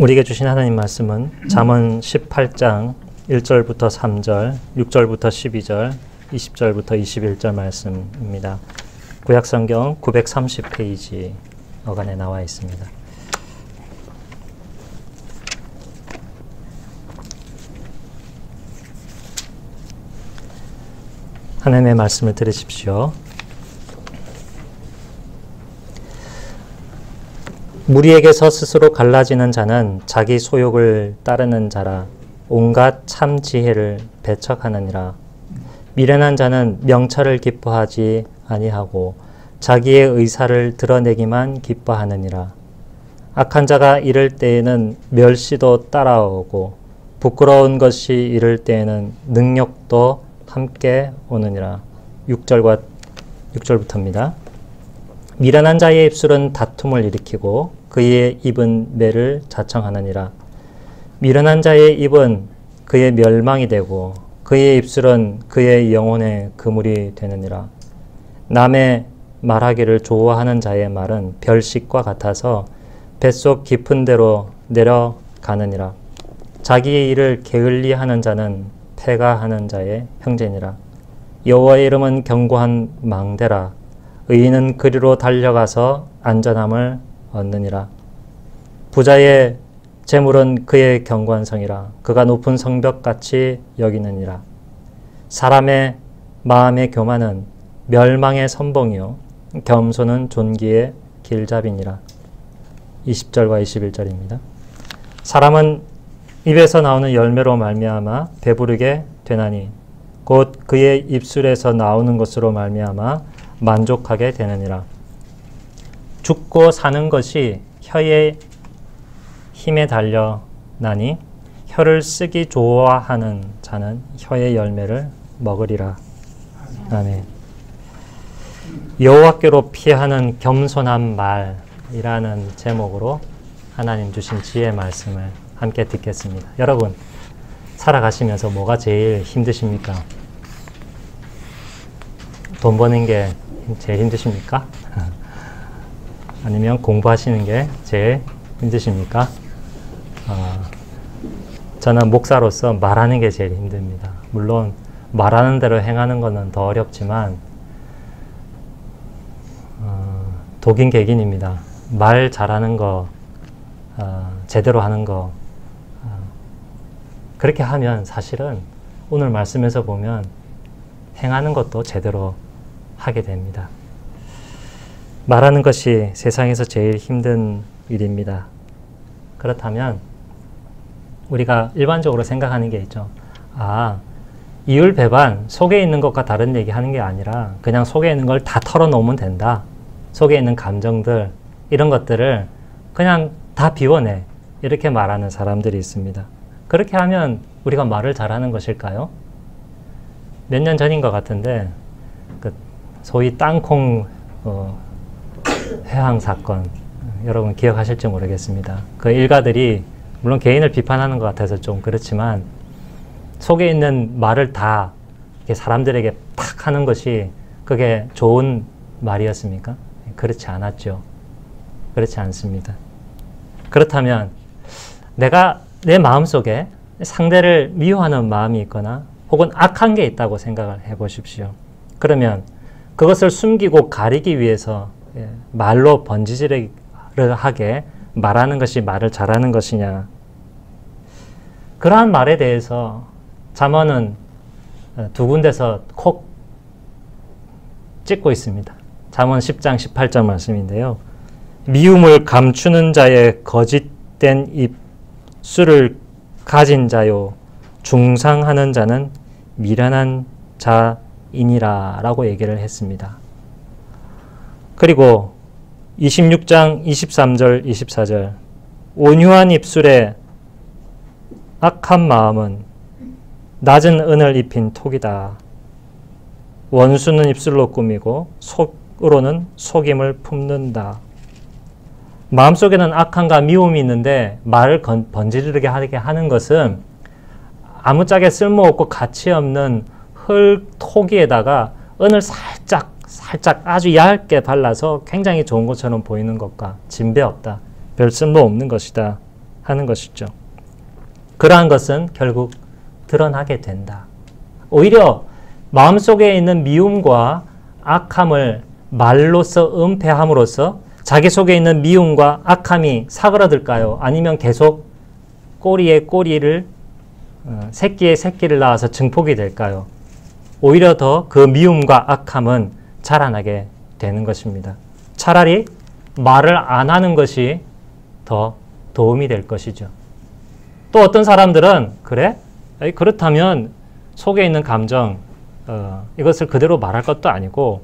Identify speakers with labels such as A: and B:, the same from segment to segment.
A: 우리에게 주신 하나님 말씀은 잠언 18장 1절부터 3절, 6절부터 12절, 20절부터 21절 말씀입니다. 구약성경 930페이지 어간에 나와 있습니다. 하나님의 말씀을 들으십시오. 무리에게서 스스로 갈라지는 자는 자기 소욕을 따르는 자라 온갖 참 지혜를 배척하느니라. 미련한 자는 명철을 기뻐하지 아니하고 자기의 의사를 드러내기만 기뻐하느니라. 악한 자가 이를 때에는 멸시도 따라오고 부끄러운 것이 이를 때에는 능욕도 함께 오느니라. 6절부터입니다. 미련한 자의 입술은 다툼을 일으키고 그의 입은 매를 자청하느니라. 미련한 자의 입은 그의 멸망이 되고 그의 입술은 그의 영혼의 그물이 되느니라. 남의 말하기를 좋아하는 자의 말은 별식과 같아서 뱃속 깊은 데로 내려가느니라. 자기의 일을 게을리하는 자는 패가하는 자의 형제니라. 여호와의 이름은 견고한 망대라. 의인은 그리로 달려가서 안전함을 얻느니라. 부자의 재물은 그의 경관성이라. 그가 높은 성벽같이 여기느니라. 사람의 마음의 교만은 멸망의 선봉이요 겸손은 존귀의 길잡이니라. 20절과 21절입니다. 사람은 입에서 나오는 열매로 말미암아 배부르게 되나니 곧 그의 입술에서 나오는 것으로 말미암아 만족하게 되느니라. 죽고 사는 것이 혀의 힘에 달려나니 혀를 쓰기 좋아하는 자는 혀의 열매를 먹으리라. 아멘. 여호와께로 피하는 겸손한 말이라는 제목으로 하나님 주신 지혜 말씀을 함께 듣겠습니다. 여러분, 살아가시면서 뭐가 제일 힘드십니까? 돈 버는 게 제일 힘드십니까? 아니면 공부하시는 게 제일 힘드십니까? 저는 목사로서 말하는 게 제일 힘듭니다. 물론 말하는 대로 행하는 것은 더 어렵지만 독인 객인입니다. 말 잘하는 거, 제대로 하는 거 그렇게 하면 사실은 오늘 말씀에서 보면 행하는 것도 제대로 하게 됩니다. 말하는 것이 세상에서 제일 힘든 일입니다. 그렇다면 우리가 일반적으로 생각하는 게 있죠. 이율배반, 속에 있는 것과 다른 얘기 하는 게 아니라 그냥 속에 있는 걸 다 털어놓으면 된다. 속에 있는 감정들, 이런 것들을 그냥 다 비워내. 이렇게 말하는 사람들이 있습니다. 그렇게 하면 우리가 말을 잘하는 것일까요? 몇 년 전인 것 같은데 소위 땅콩 회항 사건, 여러분 기억하실지 모르겠습니다. 그 일가들이 물론 개인을 비판하는 것 같아서 좀 그렇지만 속에 있는 말을 다 사람들에게 팍 하는 것이 그게 좋은 말이었습니까? 그렇지 않았죠. 그렇지 않습니다. 그렇다면 내가 내 마음속에 상대를 미워하는 마음이 있거나 혹은 악한 게 있다고 생각을 해보십시오. 그러면 그것을 숨기고 가리기 위해서 말로 번지질을 하게 말하는 것이 말을 잘하는 것이냐. 그러한 말에 대해서 잠언은 두 군데서 콕 찍고 있습니다. 잠언 10장 18절 말씀인데요. 미움을 감추는 자의 거짓된 입술을 가진 자요 중상하는 자는 미련한 자이니라 라고 얘기를 했습니다. 그리고 26장 23절 24절 온유한 입술에 악한 마음은 낮은 은을 입힌 톡이다. 원수는 입술로 꾸미고 속으로는 속임을 품는다. 마음속에는 악함과 미움이 있는데 말을 번지르게 하게 하는 것은 아무짝에 쓸모없고 가치없는 흙토기에다가 은을 살짝 아주 얇게 발라서 굉장히 좋은 것처럼 보이는 것과 진배 없다. 별 쓸모 없는 것이다 하는 것이죠. 그러한 것은 결국 드러나게 된다. 오히려 마음속에 있는 미움과 악함을 말로서 은폐함으로써 자기 속에 있는 미움과 악함이 사그라들까요? 아니면 계속 꼬리에 꼬리를 새끼에 새끼를 낳아서 증폭이 될까요? 오히려 더 그 미움과 악함은 자라나게 되는 것입니다. 차라리 말을 안 하는 것이 더 도움이 될 것이죠. 또 어떤 사람들은 그래? 그렇다면 속에 있는 감정 이것을 그대로 말할 것도 아니고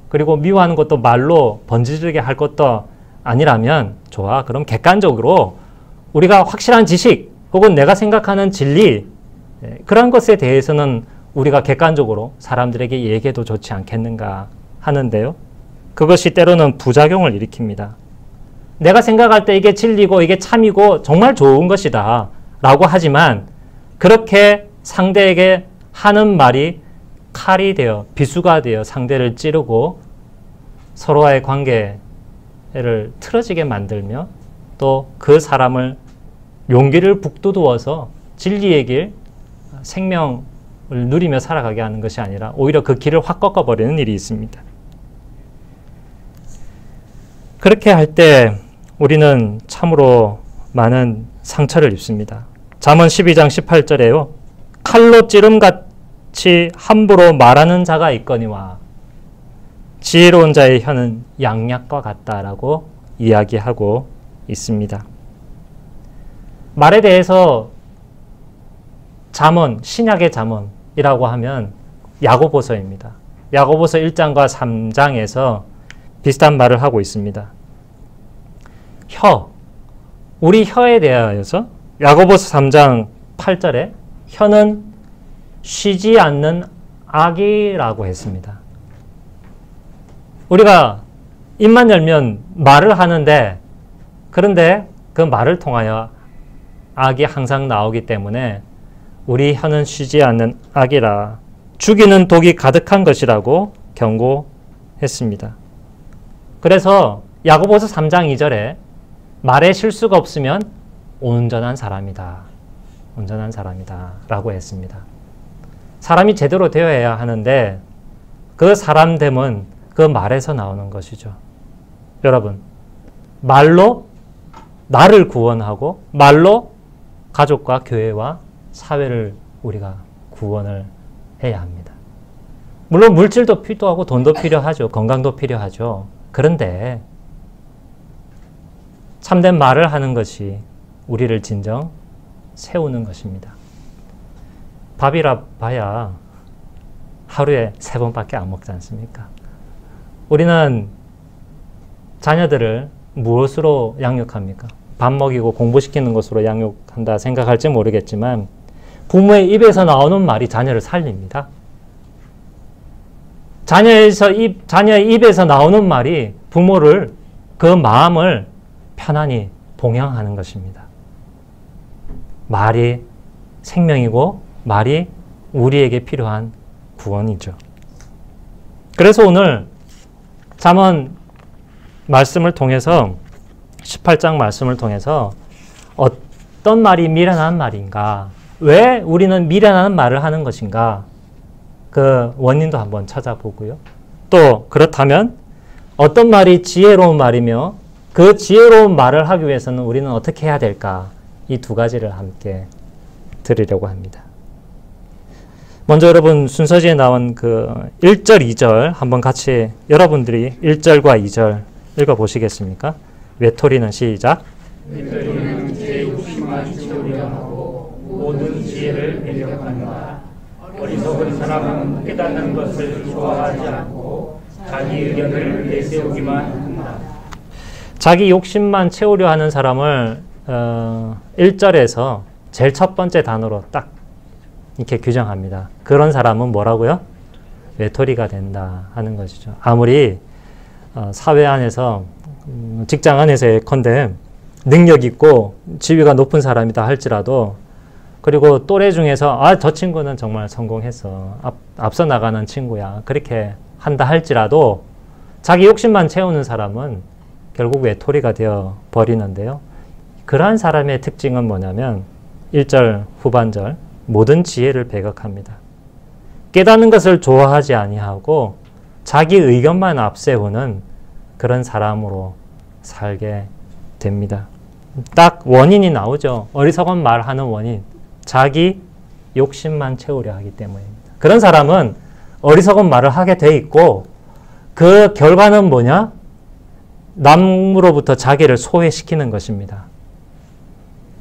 A: 그리고 미워하는 것도 말로 번지르게 할 것도 아니라면 좋아. 그럼 객관적으로 우리가 확실한 지식 혹은 내가 생각하는 진리 그런 것에 대해서는 우리가 객관적으로 사람들에게 얘기해도 좋지 않겠는가 하는데요. 그것이 때로는 부작용을 일으킵니다. 내가 생각할 때 이게 진리고 이게 참이고 정말 좋은 것이다 라고 하지만 그렇게 상대에게 하는 말이 칼이 되어 비수가 되어 상대를 찌르고 서로와의 관계를 틀어지게 만들며 또 그 사람을 용기를 북돋우어서 진리의 길, 생명을 누리며 살아가게 하는 것이 아니라 오히려 그 길을 확 꺾어버리는 일이 있습니다. 그렇게 할 때 우리는 참으로 많은 상처를 입습니다. 잠언 12장 18절에요. 칼로 찌름같이 함부로 말하는 자가 있거니와 지혜로운 자의 혀는 양약과 같다라고 이야기하고 있습니다. 말에 대해서 잠언, 신약의 잠언이라고 하면 야고보서입니다. 야고보서 1장과 3장에서 비슷한 말을 하고 있습니다. 혀, 우리 혀에 대하여서 야고보서 3장 8절에 혀는 쉬지 않는 악이라고 했습니다. 우리가 입만 열면 말을 하는데 그런데 그 말을 통하여 악이 항상 나오기 때문에 우리 혀는 쉬지 않는 악이라 죽이는 독이 가득한 것이라고 경고했습니다. 그래서 야고보서 3장 2절에 말에 실수가 없으면 온전한 사람이다. 온전한 사람이다. 라고 했습니다. 사람이 제대로 되어야 하는데 그 사람됨은 그 말에서 나오는 것이죠. 여러분, 말로 나를 구원하고 말로 가족과 교회와 사회를 우리가 구원을 해야 합니다. 물론 물질도 필요하고 돈도 필요하죠. 건강도 필요하죠. 그런데 참된 말을 하는 것이 우리를 진정 세우는 것입니다. 밥이라 봐야 하루에 3번밖에 안 먹지 않습니까? 우리는 자녀들을 무엇으로 양육합니까? 밥 먹이고 공부시키는 것으로 양육한다 생각할지 모르겠지만 부모의 입에서 나오는 말이 자녀를 살립니다. 자녀의 입에서 나오는 말이 부모를 그 마음을 편안히 봉양하는 것입니다. 말이 생명이고 말이 우리에게 필요한 구원이죠. 그래서 오늘 잠언 말씀을 통해서 18장 말씀을 통해서 어떤 말이 미련한 말인가, 왜 우리는 미련한 말을 하는 것인가, 그 원인도 한번 찾아보고요. 또 그렇다면 어떤 말이 지혜로운 말이며 그 지혜로운 말을 하기 위해서는 우리는 어떻게 해야 될까, 이 두 가지를 함께 드리려고 합니다. 먼저 여러분 순서지에 나온 그 1절, 2절 한번 같이 여러분들이 1절과 2절 읽어보시겠습니까? 외톨이는 시작.
B: 외톨이는 제 욕심만 채우려 하고 모든 지혜를 배려한다. 어리석은 사람은 깨닫는 것을 좋아하지 않고 자기 의견을 내세우기만 한다.
A: 자기 욕심만 채우려 하는 사람을 1절에서 제일 첫 번째 단어로 딱 이렇게 규정합니다. 그런 사람은 뭐라고요? 외톨이가 된다 하는 것이죠. 아무리 사회 안에서 직장 안에서 예컨대 능력 있고 지위가 높은 사람이다 할지라도, 그리고 또래 중에서 저 친구는 정말 성공했어, 앞서 나가는 친구야, 그렇게 한다 할지라도 자기 욕심만 채우는 사람은 결국 외톨이가 되어 버리는데요. 그러한 사람의 특징은 뭐냐면 1절 후반절 모든 지혜를 배격합니다. 깨닫는 것을 좋아하지 아니하고 자기 의견만 앞세우는 그런 사람으로 살게 됩니다. 딱 원인이 나오죠. 어리석은 말하는 원인. 자기 욕심만 채우려 하기 때문입니다. 그런 사람은 어리석은 말을 하게 돼 있고 그 결과는 뭐냐? 남으로부터 자기를 소외시키는 것입니다.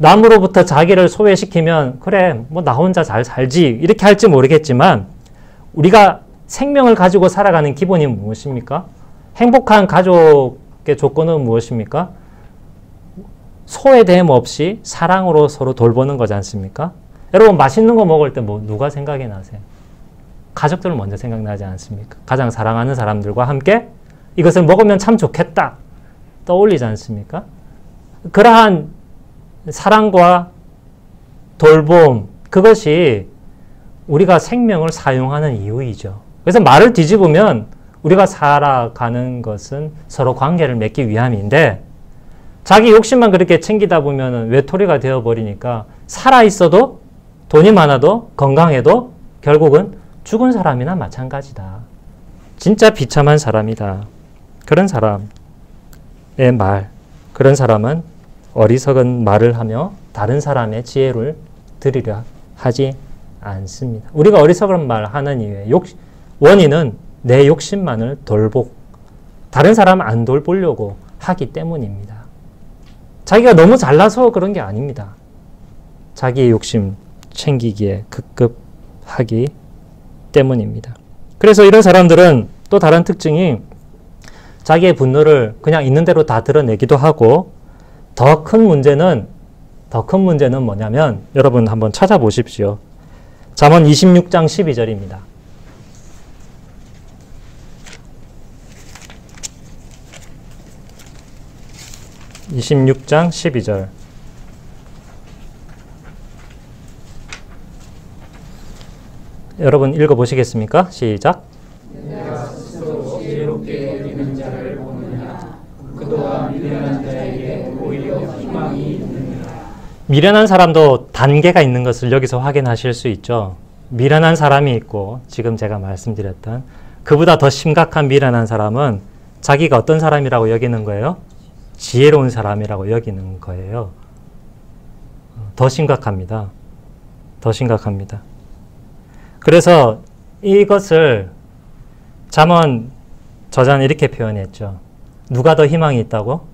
A: 남으로부터 자기를 소외시키면 그래 뭐 나 혼자 잘 살지 이렇게 할지 모르겠지만 우리가 생명을 가지고 살아가는 기본이 무엇입니까? 행복한 가족의 조건은 무엇입니까? 소외됨 없이 사랑으로 서로 돌보는 거지 않습니까? 여러분 맛있는 거 먹을 때 뭐 누가 생각이 나세요? 가족들 먼저 생각나지 않습니까? 가장 사랑하는 사람들과 함께 이것을 먹으면 참 좋겠다 떠올리지 않습니까? 그러한 사랑과 돌봄 그것이 우리가 생명을 사용하는 이유이죠. 그래서 말을 뒤집으면 우리가 살아가는 것은 서로 관계를 맺기 위함인데 자기 욕심만 그렇게 챙기다 보면 외톨이가 되어버리니까 살아있어도 돈이 많아도 건강해도 결국은 죽은 사람이나 마찬가지다. 진짜 비참한 사람이다. 그런 사람의 말, 그런 사람은 어리석은 말을 하며 다른 사람의 지혜를 들으려 하지 않습니다. 우리가 어리석은 말 하는 이유의 원인은 내 욕심만을 돌보고 다른 사람 안 돌보려고 하기 때문입니다. 자기가 너무 잘나서 그런 게 아닙니다. 자기의 욕심 챙기기에 급급하기 때문입니다. 그래서 이런 사람들은 또 다른 특징이 자기의 분노를 그냥 있는 대로 다 드러내기도 하고 더 큰 문제는 뭐냐면 여러분 한번 찾아보십시오. 잠언 26장 12절입니다. 26장 12절. 여러분 읽어보시겠습니까? 시작.
B: 내가 스스로 지혜롭게 여기는 자를 보느냐 그도와 미련한 자에게 오히려 희망이 있느니라.
A: 미련한 사람도 단계가 있는 것을 여기서 확인하실 수 있죠. 미련한 사람이 있고 지금 제가 말씀드렸던 그보다 더 심각한 미련한 사람은 자기가 어떤 사람이라고 여기는 거예요? 지혜로운 사람이라고 여기는 거예요. 더 심각합니다. 더 심각합니다. 그래서 이것을 잠언 저자는 이렇게 표현했죠. 누가 더 희망이 있다고?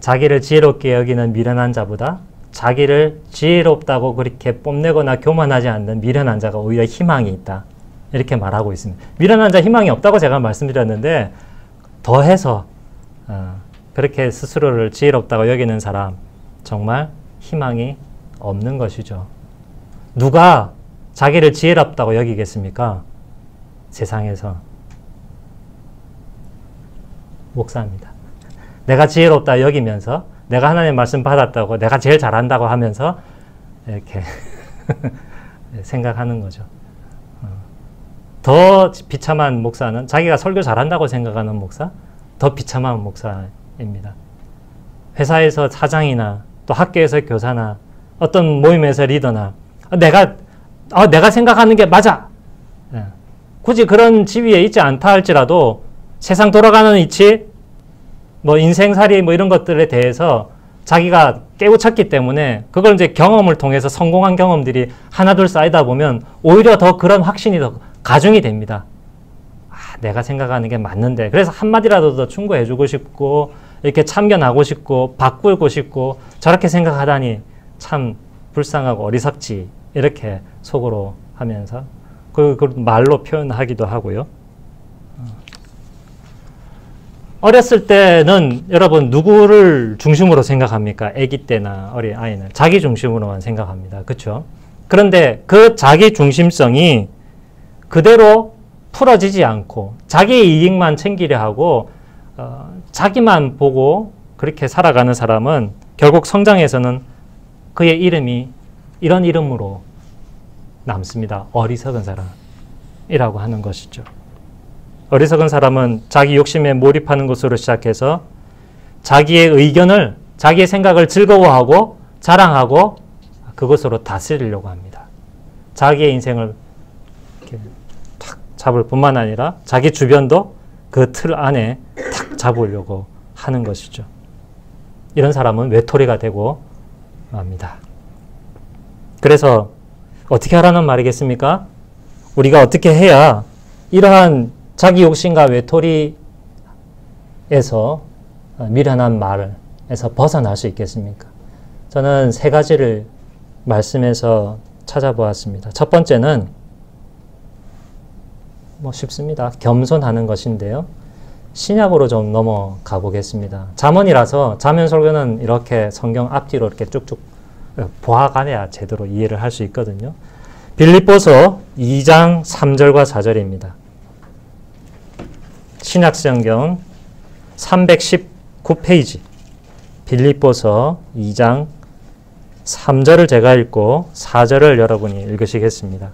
A: 자기를 지혜롭게 여기는 미련한 자보다 자기를 지혜롭다고 그렇게 뽐내거나 교만하지 않는 미련한 자가 오히려 희망이 있다. 이렇게 말하고 있습니다. 미련한 자 희망이 없다고 제가 말씀드렸는데 더해서 그렇게 스스로를 지혜롭다고 여기는 사람 정말 희망이 없는 것이죠. 누가 자기를 지혜롭다고 여기겠습니까? 세상에서 목사입니다. 내가 지혜롭다 여기면서 내가 하나님의 말씀 받았다고 내가 제일 잘한다고 하면서 이렇게 생각하는 거죠. 더 비참한 목사는 자기가 설교 잘한다고 생각하는 목사, 더 비참한 목사입니다. 회사에서 사장이나 또 학교에서 교사나 어떤 모임에서 리더나 내가 생각하는 게 맞아. 굳이 그런 지위에 있지 않다 할지라도 세상 돌아가는 이치, 뭐 인생살이 뭐 이런 것들에 대해서 자기가 깨우쳤기 때문에 그걸 이제 경험을 통해서 성공한 경험들이 하나둘 쌓이다 보면 오히려 더 그런 확신이 더 가중이 됩니다. 내가 생각하는 게 맞는데 그래서 한마디라도 더 충고해주고 싶고 이렇게 참견하고 싶고 바꾸고 싶고 저렇게 생각하다니 참 불쌍하고 어리석지 이렇게 속으로 하면서 그 말로 표현하기도 하고요. 어렸을 때는 여러분 누구를 중심으로 생각합니까? 아기 때나 어린 아이는 자기 중심으로만 생각합니다. 그렇죠? 그런데 그 자기 중심성이 그대로 풀어지지 않고 자기의 이익만 챙기려 하고 자기만 보고 그렇게 살아가는 사람은 결국 성장에서는 그의 이름이 이런 이름으로 남습니다. 어리석은 사람이라고 하는 것이죠. 어리석은 사람은 자기 욕심에 몰입하는 것으로 시작해서 자기의 의견을 자기의 생각을 즐거워하고 자랑하고 그것으로 다스리려고 합니다. 자기의 인생을 이렇게 탁 잡을 뿐만 아니라 자기 주변도 그 틀 안에 탁 잡으려고 하는 것이죠. 이런 사람은 외톨이가 되고 맙니다. 그래서 어떻게 하라는 말이겠습니까? 우리가 어떻게 해야 이러한 자기 욕심과 외톨이에서 미련한 말에서 벗어날 수 있겠습니까? 저는 세 가지를 말씀에서 찾아보았습니다. 첫 번째는 쉽습니다. 겸손하는 것인데요. 신약으로 좀 넘어가 보겠습니다. 잠언이라서 잠언 설교는 이렇게 성경 앞뒤로 이렇게 쭉쭉 보아가야 제대로 이해를 할 수 있거든요. 빌립보서 2장 3절과 4절입니다. 신약성경 319페이지 빌립보서 2장 3절을 제가 읽고 4절을 여러분이 읽으시겠습니다.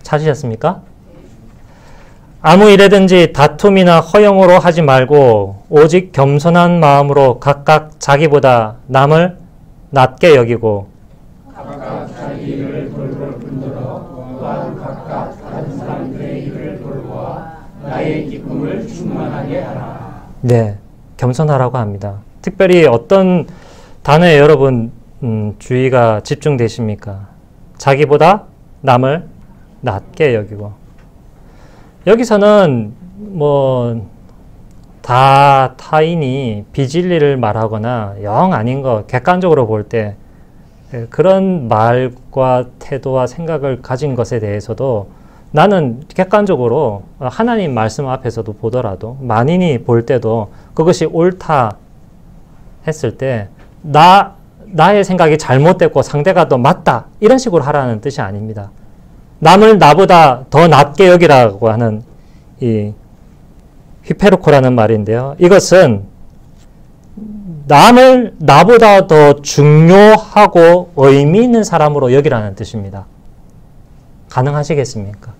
A: 찾으셨습니까? 아무 일에든지 다툼이나 허영으로 하지 말고 오직 겸손한 마음으로 각각 자기보다 남을 낮게 여기고
B: 각각 자기 일을 돌볼 뿐더러 또한 각각 다른 사람들의 일을 돌보아 나의 기쁨을 충만하게 하라.
A: 네, 겸손하라고 합니다. 특별히 어떤 단어에 여러분 주의가 집중되십니까? 자기보다 남을 낮게 여기고 여기서는 다 타인이 비진리를 말하거나 영 아닌 거 객관적으로 볼 때 그런 말과 태도와 생각을 가진 것에 대해서도 나는 객관적으로 하나님 말씀 앞에서도 보더라도 만인이 볼 때도 그것이 옳다 했을 때 나의 생각이 잘못됐고 상대가 더 맞다 이런 식으로 하라는 뜻이 아닙니다. 남을 나보다 더 낮게 여기라고 하는 이 휘페르코라는 말인데요. 이것은 남을 나보다 더 중요하고 의미 있는 사람으로 여기라는 뜻입니다. 가능하시겠습니까?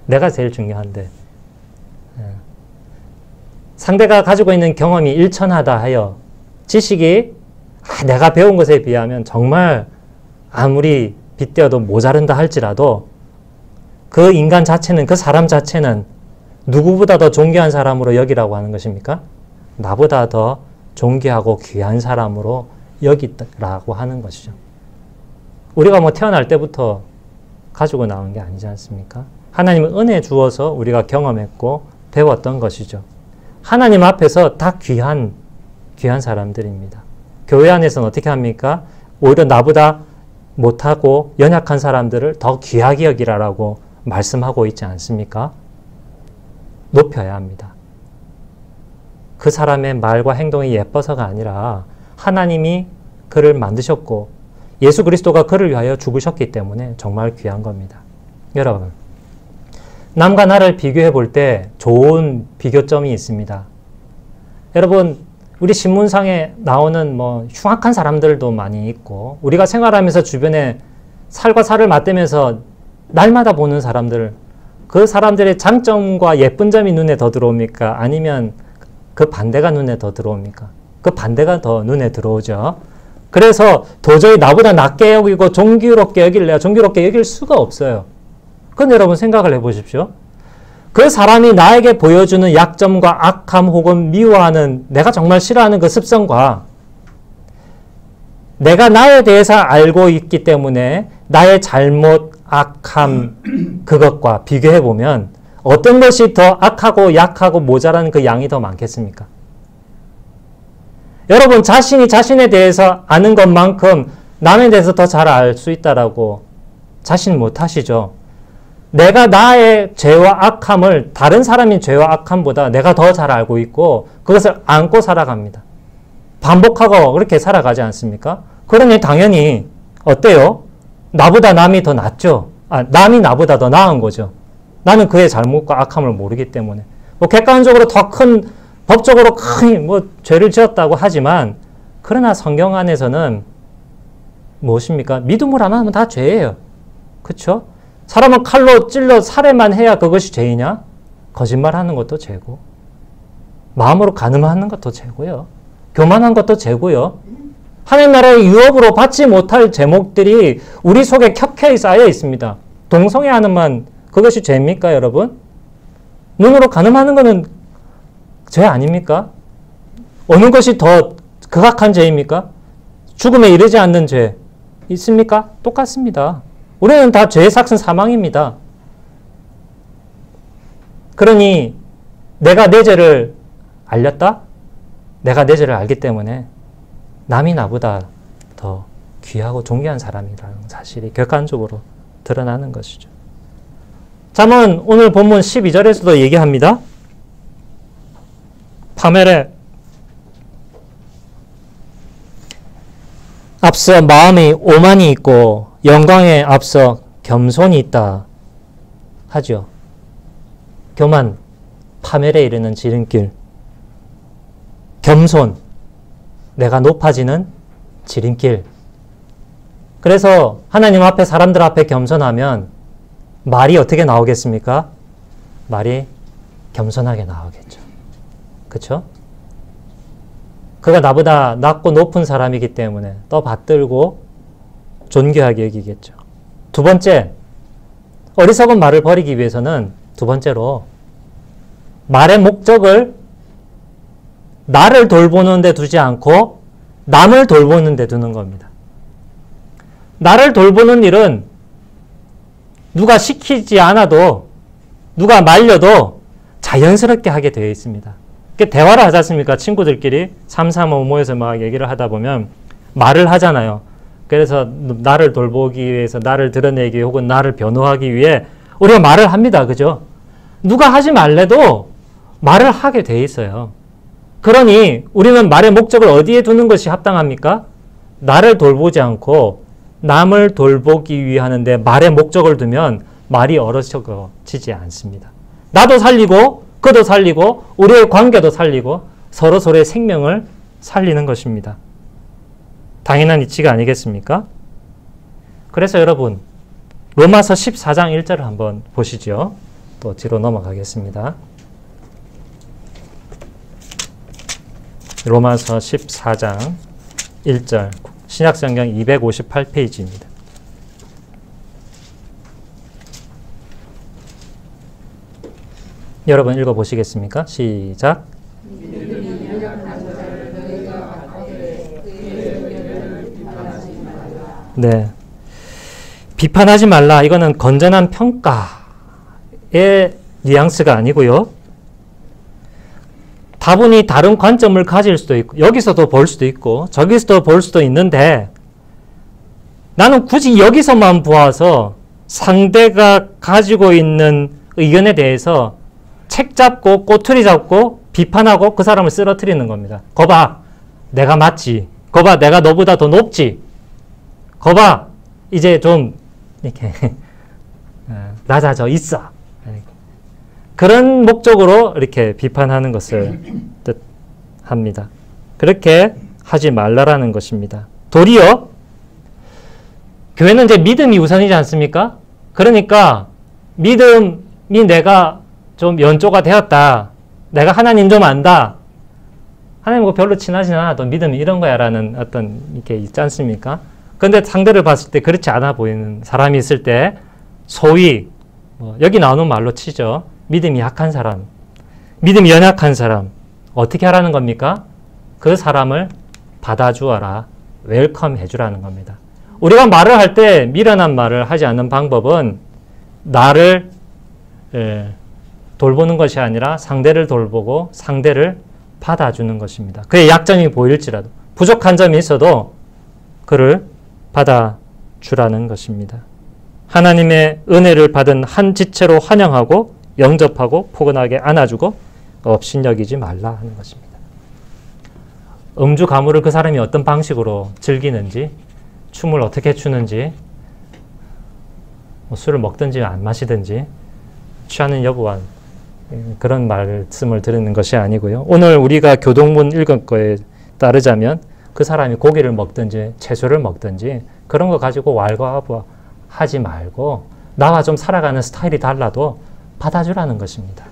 A: 내가 제일 중요한데 상대가 가지고 있는 경험이 일천하다 하여 지식이 내가 배운 것에 비하면 정말 아무리 빗대어도 모자른다 할지라도 그 인간 자체는, 그 사람 자체는 누구보다 더 존귀한 사람으로 여기라고 하는 것입니까? 나보다 더 존귀하고 귀한 사람으로 여기라고 하는 것이죠. 우리가 태어날 때부터 가지고 나온 게 아니지 않습니까? 하나님은 은혜 주어서 우리가 경험했고 배웠던 것이죠. 하나님 앞에서 다 귀한 사람들입니다. 교회 안에서는 어떻게 합니까? 오히려 나보다 못하고 연약한 사람들을 더 귀하게 여기라라고 말씀하고 있지 않습니까? 높여야 합니다. 그 사람의 말과 행동이 예뻐서가 아니라 하나님이 그를 만드셨고 예수 그리스도가 그를 위하여 죽으셨기 때문에 정말 귀한 겁니다. 여러분, 남과 나를 비교해 볼 때 좋은 비교점이 있습니다. 여러분, 우리 신문상에 나오는 흉악한 사람들도 많이 있고 우리가 생활하면서 주변에 살과 살을 맞대면서 날마다 보는 사람들, 그 사람들의 장점과 예쁜 점이 눈에 더 들어옵니까? 아니면 그 반대가 눈에 더 들어옵니까? 그 반대가 더 눈에 들어오죠. 그래서 도저히 나보다 낮게 여기고 존귀롭게 여길래야 존귀롭게 여길 수가 없어요. 그건 여러분 생각을 해보십시오. 그 사람이 나에게 보여주는 약점과 악함 혹은 미워하는 내가 정말 싫어하는 그 습성과 내가 나에 대해서 알고 있기 때문에 나의 잘못, 악함 그것과 비교해보면 어떤 것이 더 악하고 약하고 모자란 그 양이 더 많겠습니까? 여러분, 자신이 자신에 대해서 아는 것만큼 남에 대해서 더 잘 알 수 있다라고 자신 못하시죠? 내가 나의 죄와 악함을 다른 사람의 죄와 악함보다 내가 더 잘 알고 있고 그것을 안고 살아갑니다. 반복하고 그렇게 살아가지 않습니까? 그러니 당연히 어때요? 나보다 남이 더 낫죠? 남이 나보다 더 나은 거죠. 나는 그의 잘못과 악함을 모르기 때문에. 객관적으로 더 큰, 법적으로 큰 죄를 지었다고 하지만 그러나 성경 안에서는 무엇입니까? 믿음으로 안 하면 다 죄예요. 그렇죠? 사람은 칼로 찔러 살해만 해야 그것이 죄이냐? 거짓말하는 것도 죄고, 마음으로 간음하는 것도 죄고요. 교만한 것도 죄고요. 하나님 나라의 유업으로 받지 못할 제목들이 우리 속에 켜켜이 쌓여 있습니다. 동성애하는 만 그것이 죄입니까, 여러분? 눈으로 간음하는 것은 죄 아닙니까? 어느 것이 더 극악한 죄입니까? 죽음에 이르지 않는 죄 있습니까? 똑같습니다. 우리는 다 죄의 삭은 사망입니다. 그러니 내가 내 죄를 알렸다? 내가 내 죄를 알기 때문에 남이 나보다 더 귀하고 존귀한 사람이라는 사실이 객관적으로 드러나는 것이죠. 잠언 오늘 본문 12절에서도 얘기합니다. 파멸에 앞서 마음이 오만이 있고 영광에 앞서 겸손이 있다 하죠. 교만, 파멸에 이르는 지름길. 겸손, 내가 높아지는 지름길. 그래서 하나님 앞에 사람들 앞에 겸손하면 말이 어떻게 나오겠습니까? 말이 겸손하게 나오겠죠. 그렇죠? 그가 나보다 낮고 높은 사람이기 때문에 더 받들고 존귀하게 여기겠죠. 두 번째, 어리석은 말을 버리기 위해서는 두 번째로 말의 목적을 나를 돌보는 데 두지 않고 남을 돌보는 데 두는 겁니다. 나를 돌보는 일은 누가 시키지 않아도 누가 말려도 자연스럽게 하게 되어 있습니다. 대화를 하지 않습니까? 친구들끼리 335 모여서 막 얘기를 하다 보면 말을 하잖아요. 그래서 나를 돌보기 위해서, 나를 드러내기 위해, 혹은 나를 변호하기 위해 우리가 말을 합니다. 그죠? 누가 하지 말래도 말을 하게 돼 있어요. 그러니 우리는 말의 목적을 어디에 두는 것이 합당합니까? 나를 돌보지 않고 남을 돌보기 위해 하는데 말의 목적을 두면 말이 어려지지 않습니다. 나도 살리고 그도 살리고 우리의 관계도 살리고 서로서로의 생명을 살리는 것입니다. 당연한 이치가 아니겠습니까? 그래서 여러분 로마서 14장 1절을 한번 보시죠. 또 뒤로 넘어가겠습니다. 로마서 14장 1절 신약성경 258페이지입니다. 여러분 읽어보시겠습니까? 시작. 네, 비판하지 말라. 이거는 건전한 평가의 뉘앙스가 아니고요. 다분히 다른 관점을 가질 수도 있고 여기서도 볼 수도 있고 저기서도 볼 수도 있는데 나는 굳이 여기서만 보아서 상대가 가지고 있는 의견에 대해서 책 잡고 꼬투리 잡고 비판하고 그 사람을 쓰러뜨리는 겁니다. 거봐, 내가 맞지. 거봐, 내가 너보다 더 높지. 거봐, 이제 좀 이렇게 낮아져 있어. 그런 목적으로 이렇게 비판하는 것을 뜻합니다. 그렇게 하지 말라라는 것입니다. 도리어 교회는 이제 믿음이 우선이지 않습니까? 그러니까 믿음이 내가 좀 연조가 되었다. 내가 하나님 좀 안다. 하나님과 별로 친하진 않아도 믿음이 이런 거야 라는 어떤 이렇게 있지 않습니까? 그런데 상대를 봤을 때 그렇지 않아 보이는 사람이 있을 때 소위 여기 나오는 말로 치죠. 믿음이 약한 사람, 믿음이 연약한 사람 어떻게 하라는 겁니까? 그 사람을 받아주어라. 웰컴 해주라는 겁니다. 우리가 말을 할 때 미련한 말을 하지 않는 방법은 나를 돌보는 것이 아니라 상대를 돌보고 상대를 받아주는 것입니다. 그의 약점이 보일지라도 부족한 점이 있어도 그를 받아주라는 것입니다. 하나님의 은혜를 받은 한 지체로 환영하고 영접하고 포근하게 안아주고 업신여기지 말라 하는 것입니다. 음주 가무를 그 사람이 어떤 방식으로 즐기는지, 춤을 어떻게 추는지, 술을 먹든지 안 마시든지 취하는 여부와 그런 말씀을 드리는 것이 아니고요. 오늘 우리가 교동문 읽은 거에 따르자면 그 사람이 고기를 먹든지 채소를 먹든지 그런 거 가지고 왈가왈부하지 말고 나와 좀 살아가는 스타일이 달라도 받아주라는 것입니다.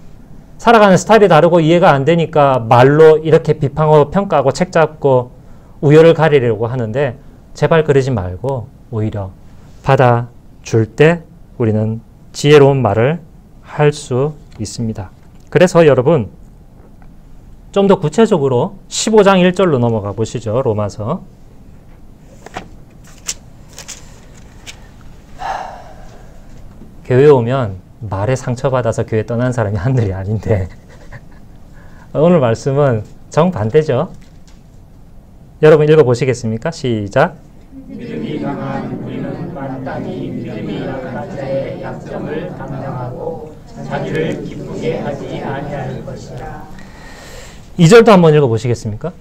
A: 살아가는 스타일이 다르고 이해가 안 되니까 말로 이렇게 비판하고 평가하고 책 잡고 우열을 가리려고 하는데 제발 그러지 말고 오히려 받아줄 때 우리는 지혜로운 말을 할 수 있습니다. 그래서 여러분 좀 더 구체적으로 15장 1절로 넘어가 보시죠. 로마서. 교회 오면 말에 상처받아서 교회 떠난 사람이 한둘이 아닌데 오늘 말씀은 정반대죠. 여러분 읽어보시겠습니까? 시작.
B: 믿음이 강한 우리는 마땅히 믿음이 약한 자의 약점을 감당하고 자기를 기쁘게 하지 아니할 것이라.
A: 2절도 한번 읽어보시겠습니까?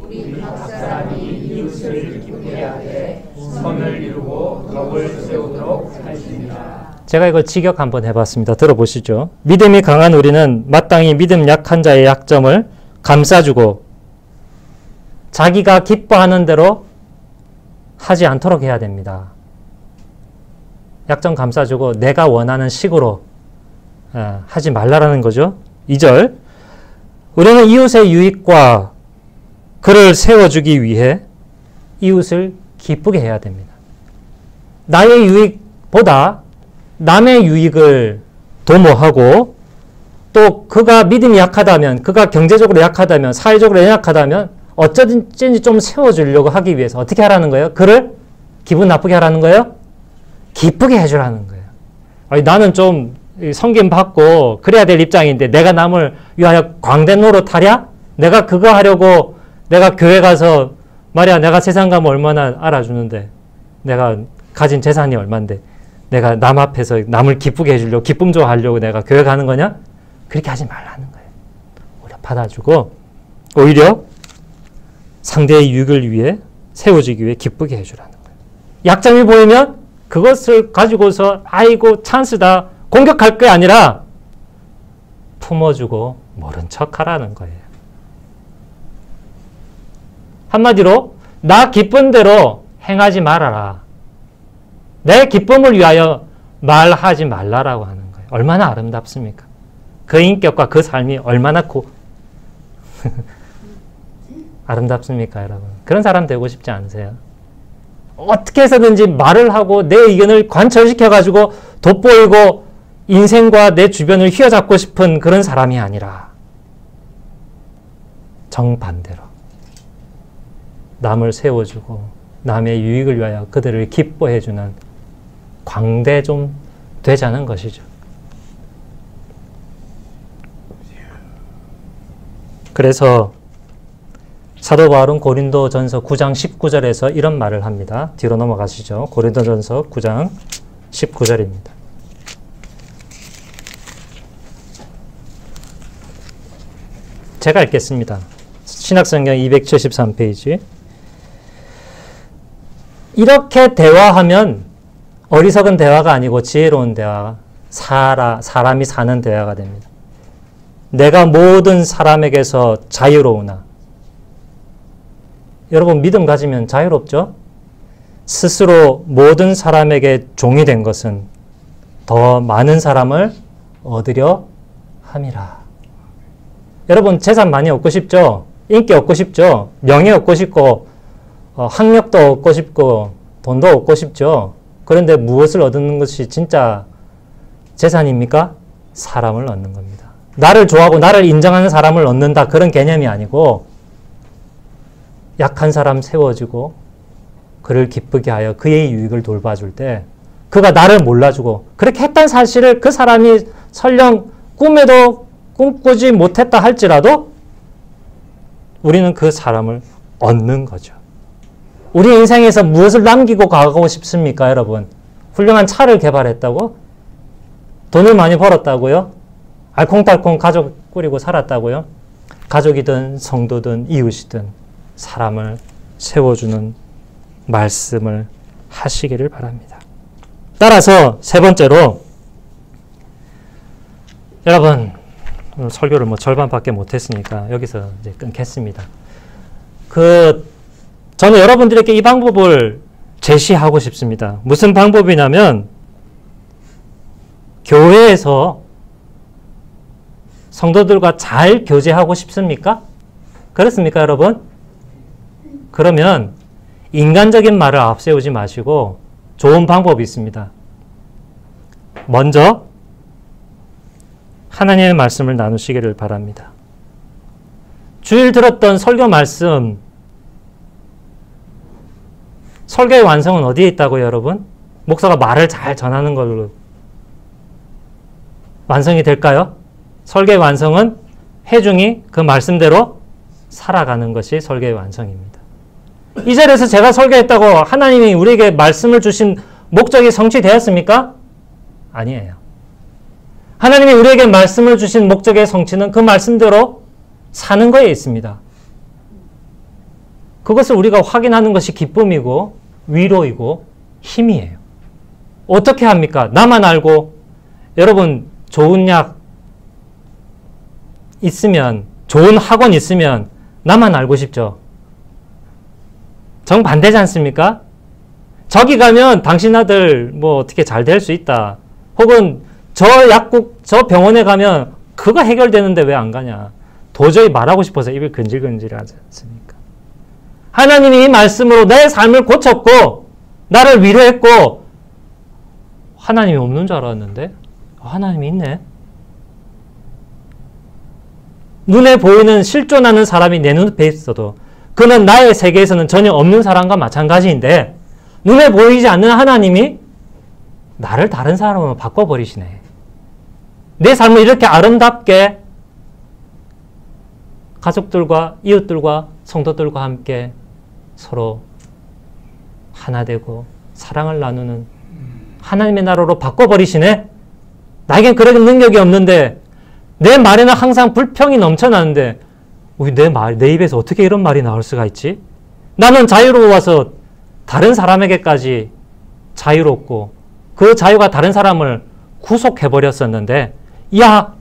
B: 우리 각 사람이 이웃을 기쁘게 하되 선을 이루고 덕을 세우도록 할지니라.
A: 제가 이거 직역 한번 해봤습니다. 들어보시죠. 믿음이 강한 우리는 마땅히 믿음 약한 자의 약점을 감싸주고 자기가 기뻐하는 대로 하지 않도록 해야 됩니다. 약점 감싸주고 내가 원하는 식으로 하지 말라라는 거죠. 2절. 우리는 이웃의 유익과 그를 세워주기 위해 이웃을 기쁘게 해야 됩니다. 나의 유익보다 남의 유익을 도모하고 또 그가 믿음이 약하다면, 그가 경제적으로 약하다면, 사회적으로 연약하다면 어쩌든지 좀 세워주려고 하기 위해서 어떻게 하라는 거예요? 그를 기분 나쁘게 하라는 거예요? 기쁘게 해주라는 거예요. 아니, 나는 좀 섬김 받고 그래야 될 입장인데 내가 남을 위하여 광대 노릇하랴? 내가 그거 하려고 내가 교회 가서 말이야 내가 세상 가면 얼마나 알아주는데 내가 가진 재산이 얼만데 내가 남 앞에서 남을 기쁘게 해주려고 기쁨 좋아하려고 내가 교회 가는 거냐? 그렇게 하지 말라는 거예요. 오히려 받아주고 오히려 상대의 유익을 위해 세워주기 위해 기쁘게 해주라는 거예요. 약점이 보이면 그것을 가지고서 아이고 찬스다 공격할 게 아니라 품어주고 모른 척하라는 거예요. 한마디로 나 기쁜 대로 행하지 말아라. 내 기쁨을 위하여 말하지 말라라고 하는 거예요. 얼마나 아름답습니까? 그 인격과 그 삶이 얼마나 아름답습니까, 여러분? 그런 사람 되고 싶지 않으세요? 어떻게 해서든지 말을 하고 내 의견을 관철시켜가지고 돋보이고 인생과 내 주변을 휘어잡고 싶은 그런 사람이 아니라 정반대로 남을 세워주고 남의 유익을 위하여 그들을 기뻐해주는 광대 좀 되자는 것이죠. 그래서 사도 바울은 고린도전서 9장 19절에서 이런 말을 합니다. 뒤로 넘어가시죠. 고린도전서 9장 19절입니다. 제가 읽겠습니다. 신약성경 273페이지. 이렇게 대화하면 어리석은 대화가 아니고 지혜로운 대화, 사람이 사는 대화가 됩니다. 내가 모든 사람에게서 자유로우나. 여러분 믿음 가지면 자유롭죠? 스스로 모든 사람에게 종이 된 것은 더 많은 사람을 얻으려 함이라. 여러분 재산 많이 얻고 싶죠? 인기 얻고 싶죠? 명예 얻고 싶고 학력도 얻고 싶고 돈도 얻고 싶죠? 그런데 무엇을 얻는 것이 진짜 재산입니까? 사람을 얻는 겁니다. 나를 좋아하고 나를 인정하는 사람을 얻는다 그런 개념이 아니고 약한 사람 세워주고 그를 기쁘게 하여 그의 유익을 돌봐줄 때 그가 나를 몰라주고 그렇게 했다는 사실을 그 사람이 설령 꿈에도 꿈꾸지 못했다 할지라도 우리는 그 사람을 얻는 거죠. 우리 인생에서 무엇을 남기고 가고 싶습니까, 여러분? 훌륭한 차를 개발했다고? 돈을 많이 벌었다고요? 알콩달콩 가족 꾸리고 살았다고요? 가족이든 성도든 이웃이든 사람을 세워주는 말씀을 하시기를 바랍니다. 따라서 세 번째로 여러분 오늘 설교를 절반밖에 못했으니까 여기서 이제 끊겠습니다. 저는 여러분들에게 이 방법을 제시하고 싶습니다. 무슨 방법이냐면 교회에서 성도들과 잘 교제하고 싶습니까? 그렇습니까, 여러분? 그러면 인간적인 말을 앞세우지 마시고 좋은 방법이 있습니다. 먼저 하나님의 말씀을 나누시기를 바랍니다. 주일 들었던 설교 말씀, 설교의 완성은 어디에 있다고요, 여러분? 목사가 말을 잘 전하는 걸로 완성이 될까요? 설교의 완성은 회중이 그 말씀대로 살아가는 것이 설교의 완성입니다. 이 자리에서 제가 설교했다고 하나님이 우리에게 말씀을 주신 목적이 성취되었습니까? 아니에요. 하나님이 우리에게 말씀을 주신 목적의 성취는 그 말씀대로 사는 거에 있습니다. 그것을 우리가 확인하는 것이 기쁨이고 위로이고 힘이에요. 어떻게 합니까? 나만 알고, 여러분 좋은 약 있으면, 좋은 학원 있으면 나만 알고 싶죠. 정반대지 않습니까? 저기 가면 당신 아들 뭐 어떻게 잘 될 수 있다. 혹은 저 약국, 저 병원에 가면 그거 해결되는데 왜 안 가냐. 도저히 말하고 싶어서 입이 근질근질하지 않습니까? 하나님이 이 말씀으로 내 삶을 고쳤고 나를 위로했고, 하나님이 없는 줄 알았는데 하나님이 있네. 눈에 보이는 실존하는 사람이 내 눈앞에 있어도 그는 나의 세계에서는 전혀 없는 사람과 마찬가지인데, 눈에 보이지 않는 하나님이 나를 다른 사람으로 바꿔버리시네. 내 삶을 이렇게 아름답게 가족들과 이웃들과 성도들과 함께 서로 하나 되고 사랑을 나누는 하나님의 나라로 바꿔버리시네. 나에겐 그런 능력이 없는데, 내 말에는 항상 불평이 넘쳐나는데 내 입에서 어떻게 이런 말이 나올 수가 있지? 나는 자유로워서 다른 사람에게까지 자유롭고 그 자유가 다른 사람을 구속해버렸었는데, 야,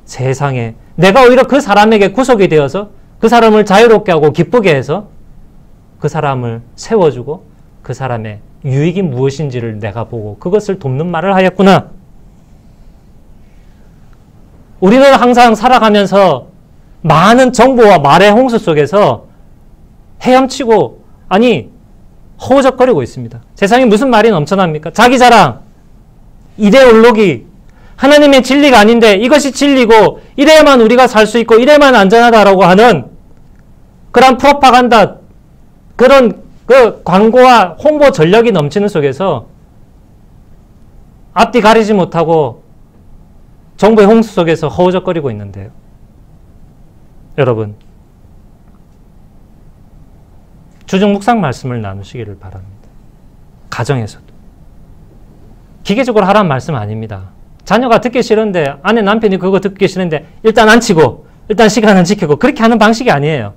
A: 세상에 내가 오히려 그 사람에게 구속이 되어서 그 사람을 자유롭게 하고 기쁘게 해서 그 사람을 세워주고 그 사람의 유익이 무엇인지를 내가 보고 그것을 돕는 말을 하였구나. 우리는 항상 살아가면서 많은 정보와 말의 홍수 속에서 헤엄치고, 아니 허우적거리고 있습니다. 세상에 무슨 말이 넘쳐납니까? 자기 자랑, 이데올로기, 하나님의 진리가 아닌데 이것이 진리고 이래야만 우리가 살 수 있고 이래야만 안전하다라고 하는 그런 프로파간다, 그런 그 광고와 홍보 전력이 넘치는 속에서 앞뒤 가리지 못하고 정보의 홍수 속에서 허우적거리고 있는데요. 여러분, 주중 묵상 말씀을 나누시기를 바랍니다. 가정에서도. 기계적으로 하라는 말씀 아닙니다. 자녀가 듣기 싫은데, 아내 남편이 그거 듣기 싫은데 일단 안 치고 일단 시간은 지키고, 그렇게 하는 방식이 아니에요.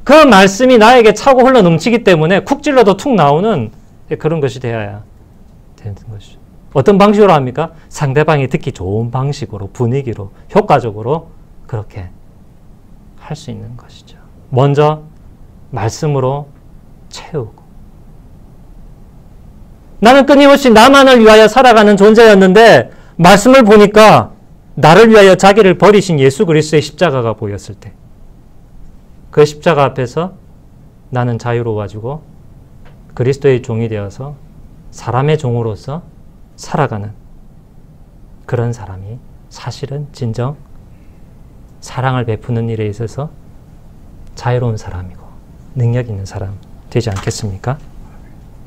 A: 그 말씀이 나에게 차고 흘러 넘치기 때문에 쿡 찔러도 툭 나오는 그런 것이 되어야 되는 것이죠. 어떤 방식으로 합니까? 상대방이 듣기 좋은 방식으로, 분위기로, 효과적으로 그렇게 할 수 있는 것이죠. 먼저 말씀으로 채우고. 나는 끊임없이 나만을 위하여 살아가는 존재였는데 말씀을 보니까 나를 위하여 자기를 버리신 예수 그리스도의 십자가가 보였을 때, 그 십자가 앞에서 나는 자유로워지고 그리스도의 종이 되어서 사람의 종으로서 살아가는 그런 사람이 사실은 진정 사랑을 베푸는 일에 있어서 자유로운 사람이고 능력 있는 사람 되지 않겠습니까?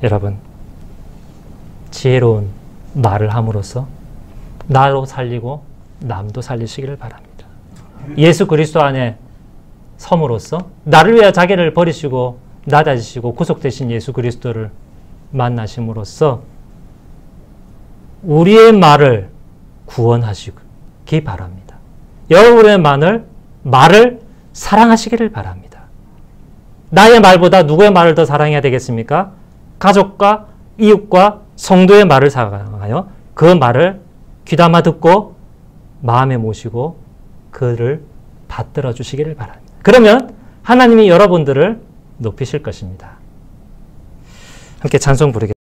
A: 여러분, 지혜로운 말을 함으로써 나로 살리고 남도 살리시기를 바랍니다. 예수 그리스도 안에 섬으로써 나를 위해 자기를 버리시고 낮아지시고 구속되신 예수 그리스도를 만나심으로써 우리의 말을 구원하시기 바랍니다. 여러분의 말을 사랑하시기를 바랍니다. 나의 말보다 누구의 말을 더 사랑해야 되겠습니까? 가족과 이웃과 성도의 말을 사랑하여 그 말을 귀담아 듣고 마음에 모시고 그를 받들어 주시기를 바랍니다. 그러면 하나님이 여러분들을 높이실 것입니다. 함께 찬송 부르겠습니다.